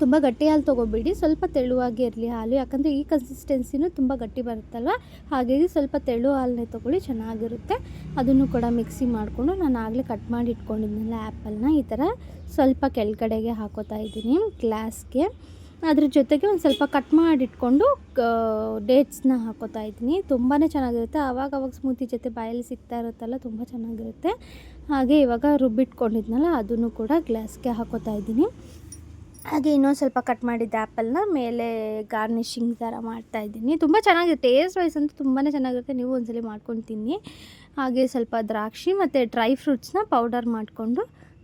ತುಂಬ ಗಟ್ಟಿ ಹಾಲು ತೊಗೋಬೇಡಿ, ಸ್ವಲ್ಪ ತೆಳುವಾಗಿ ಇರಲಿ ಹಾಲು, ಯಾಕಂದರೆ ಈ ಕನ್ಸಿಸ್ಟೆನ್ಸಿನೂ ತುಂಬ ಗಟ್ಟಿ ಬರುತ್ತಲ್ವ. ಹಾಗಾಗಿ ಸ್ವಲ್ಪ ತೆಳು ಹಾಲನ್ನೇ ತೊಗೊಳ್ಳಿ, ಚೆನ್ನಾಗಿರುತ್ತೆ. ಅದನ್ನು ಕೂಡ ಮಿಕ್ಸಿ ಮಾಡಿಕೊಂಡು ನಾನು ಆಗಲೇ ಕಟ್ ಮಾಡಿ ಇಟ್ಕೊಂಡಿದ್ನಲ್ಲ ಆ್ಯಪಲ್ನ, ಈ ಥರ ಸ್ವಲ್ಪ ಕೆಳಗಡೆಗೆ ಹಾಕೋತಾ ಇದ್ದೀನಿ ಗ್ಲಾಸ್ಗೆ. ಅದ್ರ ಜೊತೆಗೆ ಒಂದು ಸ್ವಲ್ಪ ಕಟ್ ಮಾಡಿಟ್ಕೊಂಡು ಡೇಟ್ಸ್ನ ಹಾಕೋತಾ ಇದ್ದೀನಿ. ತುಂಬಾ ಚೆನ್ನಾಗಿರುತ್ತೆ. ಆವಾಗ ಸ್ಮೂತಿ ಜೊತೆ ಬಾಯಲ್ಲಿ ಸಿಗ್ತಾ ಇರುತ್ತಲ್ಲ, ತುಂಬ ಚೆನ್ನಾಗಿರುತ್ತೆ. ಹಾಗೆ ಇವಾಗ ರುಬ್ಬಿಟ್ಕೊಂಡಿದ್ನಲ್ಲ ಅದನ್ನು ಕೂಡ ಗ್ಲಾಸ್ಗೆ ಹಾಕೋತಾ ಇದ್ದೀನಿ. ಹಾಗೆ ಇನ್ನೊಂದು ಸ್ವಲ್ಪ ಕಟ್ ಮಾಡಿದ್ದ ಆ್ಯಪಲ್ನ ಮೇಲೆ ಗಾರ್ನಿಷಿಂಗ್ ಥರ ಮಾಡ್ತಾಯಿದ್ದೀನಿ. ತುಂಬ ಚೆನ್ನಾಗಿರುತ್ತೆ, ಟೇಸ್ಟ್ ವೈಸ್ ಅಂತೂ ತುಂಬಾ ಚೆನ್ನಾಗಿರುತ್ತೆ. ನೀವು ಒಂದ್ಸಲ ಮಾಡ್ಕೊಂಡು ತಿನ್ನಿ. ಹಾಗೆ ಸ್ವಲ್ಪ ದ್ರಾಕ್ಷಿ ಮತ್ತು ಡ್ರೈ ಫ್ರೂಟ್ಸ್ನ ಪೌಡರ್ ಮಾಡಿಕೊಂಡು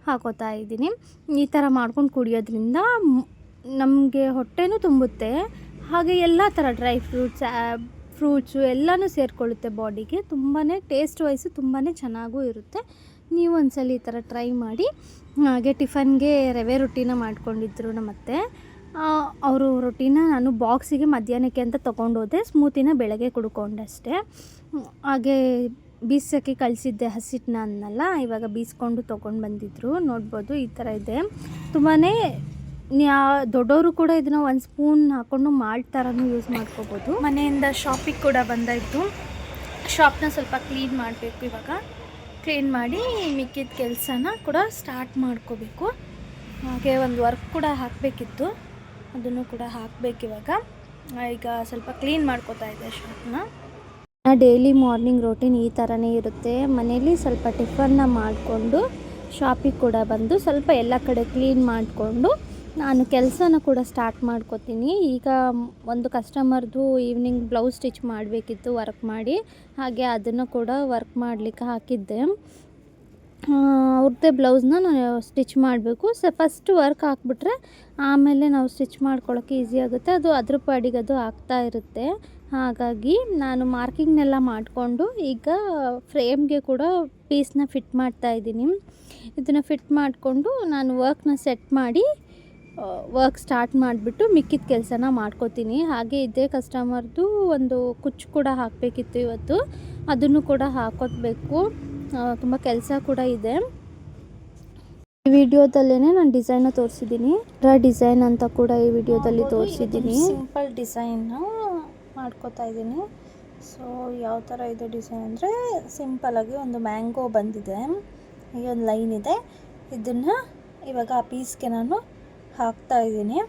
ಹಾಕೋತಾ ಇದ್ದೀನಿ. ಈ ಥರ ಮಾಡ್ಕೊಂಡು ಕುಡಿಯೋದ್ರಿಂದ ನಮಗೆ ಹೊಟ್ಟೆನೂ ತುಂಬುತ್ತೆ, ಹಾಗೆ ಎಲ್ಲ ಥರ ಡ್ರೈ ಫ್ರೂಟ್ಸು ಎಲ್ಲನೂ ಸೇರಿಕೊಳ್ಳುತ್ತೆ ಬಾಡಿಗೆ. ತುಂಬಾ ಟೇಸ್ಟ್ ವೈಸು ತುಂಬಾ ಚೆನ್ನಾಗೂ ಇರುತ್ತೆ. ನೀವು ಒಂದ್ಸಲ ಈ ಥರ ಟ್ರೈ ಮಾಡಿ. ಹಾಗೆ ಟಿಫನ್ಗೆ ರವೆ ರೊಟ್ಟಿನ ಮಾಡ್ಕೊಂಡಿದ್ರು ನಮ್ಮತ್ತೆ. ಅವರು ರೊಟ್ಟಿನ ನಾನು ಬಾಕ್ಸಿಗೆ ಮಧ್ಯಾಹ್ನಕ್ಕೆ ಅಂತ ತೊಗೊಂಡೋದೆ, ಸ್ಮೂತಿನ ಬೆಳಗ್ಗೆ ಕುಡ್ಕೊಂಡಷ್ಟೇ. ಹಾಗೆ ಬೀಸೋಕ್ಕೆ ಕಳಿಸಿದ್ದೆ ಹಸಿಟ್ಟನ್ನ ಅನ್ನಲ್ಲ, ಇವಾಗ ಬೀಸ್ಕೊಂಡು ತೊಗೊಂಡು ಬಂದಿದ್ರು. ನೋಡ್ಬೋದು ಈ ಥರ ಇದೆ. ತುಂಬಾ ದೊಡ್ಡವರು ಕೂಡ ಇದನ್ನು 1 ಸ್ಪೂನ್ ಹಾಕ್ಕೊಂಡು ಮಾಲ್ಟ್ ಥರನೂ ಯೂಸ್ ಮಾಡ್ಕೋಬೋದು. ಮನೆಯಿಂದ ಶಾಪಿಗೆ ಕೂಡ ಬಂದಾಯಿತು. ಶಾಪ್ನ ಸ್ವಲ್ಪ ಕ್ಲೀನ್ ಮಾಡಬೇಕು. ಇವಾಗ ಕ್ಲೀನ್ ಮಾಡಿ ಮಿಕ್ಕಿದ ಕೆಲಸನ ಕೂಡ ಸ್ಟಾರ್ಟ್ ಮಾಡ್ಕೋಬೇಕು. ಹಾಗೆ ಒಂದು ವರ್ಕ್ ಕೂಡ ಹಾಕಬೇಕಿತ್ತು, ಅದನ್ನು ಕೂಡ ಹಾಕಬೇಕಿವಾಗ. ಈಗ ಸ್ವಲ್ಪ ಕ್ಲೀನ್ ಮಾಡ್ಕೋತಾ ಇದ್ದೆ ಶಾಪ್ನ. ಡೈಲಿ ಮಾರ್ನಿಂಗ್ ರೋಟೀನ್ ಈ ಥರನೇ ಇರುತ್ತೆ. ಮನೇಲಿ ಸ್ವಲ್ಪ ಟಿಫನ್ನ ಮಾಡಿಕೊಂಡು ಶಾಪಿಗೆ ಕೂಡ ಬಂದು ಸ್ವಲ್ಪ ಎಲ್ಲ ಕಡೆ ಕ್ಲೀನ್ ಮಾಡಿಕೊಂಡು ನಾನು ಕೆಲಸನ ಕೂಡ ಸ್ಟಾರ್ಟ್ ಮಾಡ್ಕೋತೀನಿ. ಈಗ ಒಂದು ಕಸ್ಟಮರ್ದು ಈವ್ನಿಂಗ್ ಬ್ಲೌಸ್ ಸ್ಟಿಚ್ ಮಾಡಬೇಕಿತ್ತು, ವರ್ಕ್ ಮಾಡಿ. ಹಾಗೆ ಅದನ್ನು ಕೂಡ ವರ್ಕ್ ಮಾಡಲಿಕ್ಕೆ ಹಾಕಿದ್ದೆ. ಅವ್ರದ್ದೇ ಬ್ಲೌಸ್ನ ನಾನು ಸ್ಟಿಚ್ ಮಾಡಬೇಕು. ಫಸ್ಟ್ ವರ್ಕ್ ಹಾಕ್ಬಿಟ್ರೆ ಆಮೇಲೆ ನಾವು ಸ್ಟಿಚ್ ಮಾಡ್ಕೊಳ್ಳೋಕ್ಕೆ ಈಸಿ ಆಗುತ್ತೆ. ಅದು ಅದ್ರ ಪಾಡಿಗೆ ಅದು ಆಗ್ತಾ ಇರುತ್ತೆ. ಹಾಗಾಗಿ ನಾನು ಮಾರ್ಕಿಂಗ್ನೆಲ್ಲ ಮಾಡಿಕೊಂಡು ಈಗ ಫ್ರೇಮ್ಗೆ ಕೂಡ ಪೀಸ್ನ ಫಿಟ್ ಮಾಡ್ತಾಯಿದ್ದೀನಿ. ಇದನ್ನು ಫಿಟ್ ಮಾಡಿಕೊಂಡು ನಾನು ವರ್ಕ್ನ ಸೆಟ್ ಮಾಡಿ ವರ್ಕ್ ಸ್ಟಾರ್ಟ್ ಮಾಡಿಬಿಟ್ಟು ಮಿಕ್ಕಿದ ಕೆಲಸನ ಮಾಡ್ಕೋತೀನಿ. ಹಾಗೆ ಇದೇ ಕಸ್ಟಮರ್ದು ಒಂದು ಕುಚ್ಚು ಕೂಡ ಹಾಕಬೇಕಿತ್ತು ಇವತ್ತು, ಅದನ್ನು ಕೂಡ ಹಾಕೋಬೇಕು. ತುಂಬ ಕೆಲಸ ಕೂಡ ಇದೆ. ಈ ವಿಡಿಯೋದಲ್ಲೇ ನಾನು ಡಿಸೈನ್ನ ತೋರಿಸಿದ್ದೀನಿ, ಡಿಸೈನ್ ಅಂತ ಕೂಡ ಈ ವಿಡಿಯೋದಲ್ಲಿ ತೋರಿಸಿದ್ದೀನಿ. ಸಿಂಪಲ್ ಡಿಸೈನ್ನ ಮಾಡ್ಕೋತಾ ಇದ್ದೀನಿ. ಸೊ ಯಾವ ಥರ ಇದೆ ಡಿಸೈನ್ ಅಂದರೆ ಸಿಂಪಲಾಗಿ ಒಂದು ಮ್ಯಾಂಗೋ ಬಂದಿದೆ, ಈ ಒಂದು ಲೈನ್ ಇದೆ. ಇದನ್ನು ಇವಾಗ ಆ ಪೀಸ್ಗೆ ನಾನು ಹಾಕ್ತಾ ಇದ್ದೀನಿ.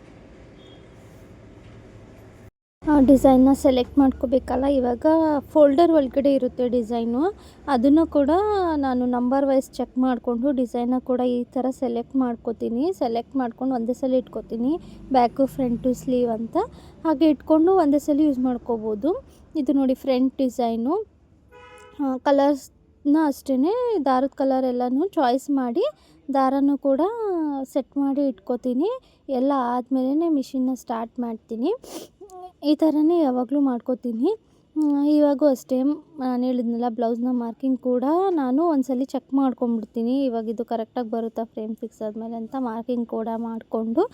ಡಿಸೈನ್ನ ಸೆಲೆಕ್ಟ್ ಮಾಡ್ಕೋಬೇಕಲ್ಲ, ಇವಾಗ ಫೋಲ್ಡರ್ ಒಳಗಡೆ ಇರುತ್ತೆ ಡಿಸೈನು, ಅದನ್ನು ಕೂಡ ನಾನು ನಂಬರ್ ವೈಸ್ ಚೆಕ್ ಮಾಡಿಕೊಂಡು ಡಿಸೈನ್ನ ಕೂಡ ಈ ಥರ ಸೆಲೆಕ್ಟ್ ಮಾಡ್ಕೋತೀನಿ. ಸೆಲೆಕ್ಟ್ ಮಾಡ್ಕೊಂಡು ಒಂದೇ ಸಲ ಇಟ್ಕೋತೀನಿ, ಬ್ಯಾಕು ಫ್ರಂಟು ಸ್ಲೀವ್ ಅಂತ. ಹಾಗೆ ಇಟ್ಕೊಂಡು ಒಂದೇ ಸಲ ಯೂಸ್ ಮಾಡ್ಕೋಬೋದು. ಇದು ನೋಡಿ ಫ್ರಂಟ್ ಡಿಸೈನು, ಕಲರ್ಸ್ನ ಅಷ್ಟೇ ದಾರದ ಕಲರ್ ಎಲ್ಲನೂ ಚಾಯ್ಸ್ ಮಾಡಿ ದಾರನೂ ಕೂಡ ಸೆಟ್ ಮಾಡಿ ಇಟ್ಕೋತೀನಿ. ಎಲ್ಲ ಆದಮೇಲೆ ಮಿಷಿನ್ನ ಸ್ಟಾರ್ಟ್ ಮಾಡ್ತೀನಿ. ಈ ಥರನೇ ಯಾವಾಗಲೂ ಮಾಡ್ಕೋತೀನಿ. ಇವಾಗೂ ಅಷ್ಟೇ ನಾನು ಹೇಳಿದ್ನಲ್ಲ, ಬ್ಲೌಸ್ನ ಮಾರ್ಕಿಂಗ್ ಕೂಡ ನಾನು ಒಂದ್ಸಲ ಚೆಕ್ ಮಾಡ್ಕೊಂಬಿಡ್ತೀನಿ. ಇವಾಗ ಇದು ಕರೆಕ್ಟಾಗಿ ಬರುತ್ತಾ ಫ್ರೇಮ್ ಫಿಕ್ಸ್ ಆದಮೇಲೆ ಅಂತ ಮಾರ್ಕಿಂಗ್ ಕೂಡ ಮಾಡಿಕೊಂಡು,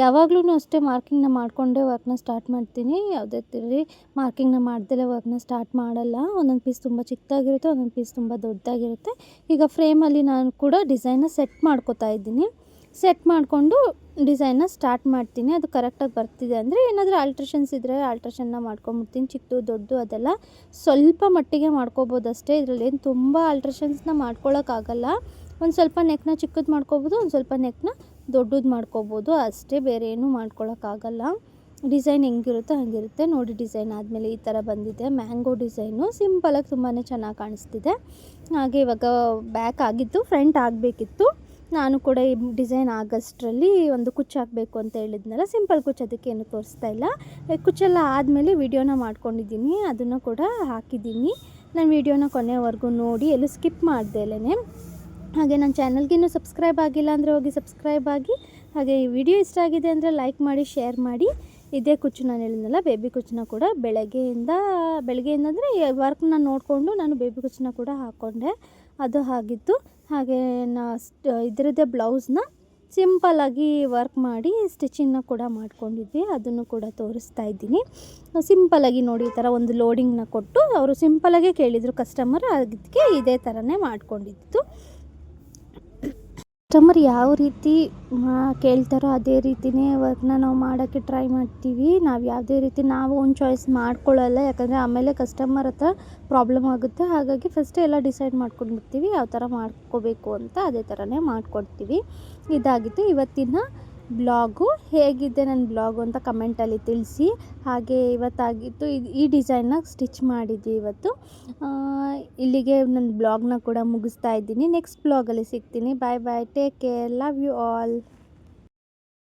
ಯಾವಾಗಲೂ ಅಷ್ಟೇ ಮಾರ್ಕಿಂಗ್ನ ಮಾಡಿಕೊಂಡೇ ವರ್ಕ್ನ ಸ್ಟಾರ್ಟ್ ಮಾಡ್ತೀನಿ. ಯಾವುದೇ ತಿರ್ಗಿ ಮಾರ್ಕಿಂಗ್ನ ಮಾಡ್ದಲೇ ವರ್ಕ್ನ ಸ್ಟಾರ್ಟ್ ಮಾಡಲ್ಲ. ಒಂದೊಂದು ಪೀಸ್ ತುಂಬ ಚಿಕ್ಕದಾಗಿರುತ್ತೆ, ಒಂದೊಂದು ಪೀಸ್ ತುಂಬ ದೊಡ್ಡದಾಗಿರುತ್ತೆ. ಈಗ ಫ್ರೇಮಲ್ಲಿ ನಾನು ಕೂಡ ಡಿಸೈನ್ನ ಸೆಟ್ ಮಾಡ್ಕೋತಾ ಇದ್ದೀನಿ. ಸೆಟ್ ಮಾಡಿಕೊಂಡು ಡಿಸೈನ್ನ ಸ್ಟಾರ್ಟ್ ಮಾಡ್ತೀನಿ. ಅದು ಕರೆಕ್ಟಾಗಿ ಬರ್ತಿದೆ ಅಂದರೆ ಏನಾದರೂ ಆಲ್ಟ್ರೇಷನ್ಸ್ ಇದ್ದರೆ ಆಲ್ಟ್ರೇಷನ್ನ ಮಾಡ್ಕೊಂಬಿಡ್ತೀನಿ. ಚಿಕ್ಕದು ದೊಡ್ಡದು ಅದೆಲ್ಲ ಸ್ವಲ್ಪ ಮಟ್ಟಿಗೆ ಮಾಡ್ಕೋಬೋದು ಅಷ್ಟೇ. ಇದರಲ್ಲೇನು ತುಂಬ ಆಲ್ಟ್ರೇಷನ್ಸ್ನ ಮಾಡ್ಕೊಳ್ಳೋಕ್ಕಾಗಲ್ಲ. ಒಂದು ಸ್ವಲ್ಪ ನೆಕ್ನ ಚಿಕ್ಕದು ಮಾಡ್ಕೋಬೋದು, ಒಂದು ಸ್ವಲ್ಪ ನೆಕ್ನ ದೊಡ್ಡದು ಮಾಡ್ಕೋಬೋದು ಅಷ್ಟೇ, ಬೇರೆ ಏನೂ ಮಾಡ್ಕೊಳ್ಳೋಕ್ಕಾಗಲ್ಲ. ಡಿಸೈನ್ ಹೆಂಗಿರುತ್ತೋ ಹಾಗಿರುತ್ತೆ. ನೋಡಿ ಡಿಸೈನ್ ಆದಮೇಲೆ ಈ ಥರ ಬಂದಿದೆ ಮ್ಯಾಂಗೋ ಡಿಸೈನು. ಸಿಂಪಲಾಗಿ ತುಂಬಾ ಚೆನ್ನಾಗಿ ಕಾಣಿಸ್ತಿದೆ. ಹಾಗೆ ಇವಾಗ ಬ್ಯಾಕ್ ಆಗಿತ್ತು, ಫ್ರಂಟ್ ಆಗಬೇಕಿತ್ತು. ನಾನು ಕೂಡ ಈ ಡಿಸೈನ್ ಆಗಷ್ಟರಲ್ಲಿ ಒಂದು ಕುಚ್ಚು ಹಾಕಬೇಕು ಅಂತ ಹೇಳಿದ್ನಲ್ಲ, ಸಿಂಪಲ್ ಕುಚ್ಚು, ಅದಕ್ಕೆ ಏನು ತೋರಿಸ್ತಾ ಇಲ್ಲ. ಕುಚ್ಚೆಲ್ಲ ಆದಮೇಲೆ ವಿಡಿಯೋನ ಮಾಡ್ಕೊಂಡಿದ್ದೀನಿ, ಅದನ್ನು ಕೂಡ ಹಾಕಿದ್ದೀನಿ. ನಾನು ವಿಡಿಯೋನ ಕೊನೆವರೆಗೂ ನೋಡಿ, ಎಲ್ಲೂ ಸ್ಕಿಪ್ ಮಾಡ್ದೇಲೇ. ಹಾಗೆ ನನ್ನ ಚಾನಲ್ಗೆ ಇನ್ನೂ ಸಬ್ಸ್ಕ್ರೈಬ್ ಆಗಿಲ್ಲ ಅಂದರೆ ಹೋಗಿ ಸಬ್ಸ್ಕ್ರೈಬ್ ಆಗಿ. ಹಾಗೆ ಈ ವಿಡಿಯೋ ಇಷ್ಟ ಆಗಿದೆ ಅಂದರೆ ಲೈಕ್ ಮಾಡಿ, ಶೇರ್ ಮಾಡಿ. ಇದೇ ಕುಚ್ಚು ನಾನು ಹೇಳಿದ್ನಲ್ಲ, ಬೇಬಿ ಕುಚ್ಚನ್ನ ಕೂಡ ಬೆಳಗ್ಗೆಯಿಂದ ಅಂದರೆ ವರ್ಕ್ನ ನೋಡಿಕೊಂಡು ನಾನು ಬೇಬಿ ಕುಚ್ಚನ್ನ ಕೂಡ ಹಾಕ್ಕೊಂಡೆ, ಅದು ಆಗಿತ್ತು. ಹಾಗೆ ಇದರದ್ದೇ ಬ್ಲೌಸ್ನ ಸಿಂಪಲ್ಲಾಗಿ ವರ್ಕ್ ಮಾಡಿ ಸ್ಟಿಚಿಂಗ್ನ ಕೂಡ ಮಾಡ್ಕೊಂಡಿದ್ವಿ, ಅದನ್ನು ಕೂಡ ತೋರಿಸ್ತಾ ಇದ್ದೀನಿ. ಸಿಂಪಲ್ಲಾಗಿ ನೋಡಿ, ಈ ಥರ ಒಂದು ಲೋಡಿಂಗ್ನ ಕೊಟ್ಟು ಅವರು ಸಿಂಪಲ್ಲಾಗೇ ಕೇಳಿದರು ಕಸ್ಟಮರ್, ಅದಕ್ಕೆ ಇದೇ ಥರನೇ ಮಾಡ್ಕೊಂಡಿದ್ದು. ಕಸ್ಟಮರ್ ಯಾವ ರೀತಿ ಕೇಳ್ತಾರೋ ಅದೇ ರೀತಿಯೇ ವರ್ಕ್ನ ನಾವು ಮಾಡೋಕ್ಕೆ ಟ್ರೈ ಮಾಡ್ತೀವಿ. ನಾವು ಯಾವುದೇ ರೀತಿ ನಾವು ಒಂದು ಚಾಯ್ಸ್ ಮಾಡ್ಕೊಳ್ಳಲ್ಲ, ಯಾಕಂದರೆ ಆಮೇಲೆ ಕಸ್ಟಮರ್ ಹತ್ರ ಪ್ರಾಬ್ಲಮ್ ಆಗುತ್ತೆ. ಹಾಗಾಗಿ ಫಸ್ಟೇ ಎಲ್ಲ ಡಿಸೈಡ್ ಮಾಡ್ಕೊಂಡ್ಬಿಡ್ತೀವಿ ಯಾವ ಥರ ಮಾಡ್ಕೋಬೇಕು ಅಂತ, ಅದೇ ಥರನೇ ಮಾಡಿಕೊಡ್ತೀವಿ. ಇದಾಗಿತ್ತು ಇವತ್ತಿನ ಬ್ಲಾಗು. ಹೇಗಿದೆ ನನ್ನ ಬ್ಲಾಗು ಅಂತ ಕಮೆಂಟಲ್ಲಿ ತಿಳಿಸಿ. ಹಾಗೆ ಇವತ್ತಾಗಿತ್ತು ಈ ಡಿಸೈನ್ನ ಸ್ಟಿಚ್ ಮಾಡಿದ್ವಿ ಇವತ್ತು. ಇಲ್ಲಿಗೆ ನನ್ನ ಬ್ಲಾಗ್ನ ಕೂಡ ಮುಗಿಸ್ತಾ ಇದ್ದೀನಿ. ನೆಕ್ಸ್ಟ್ ಬ್ಲಾಗಲ್ಲಿ ಸಿಗ್ತೀನಿ. Bye bye, take care, love you all.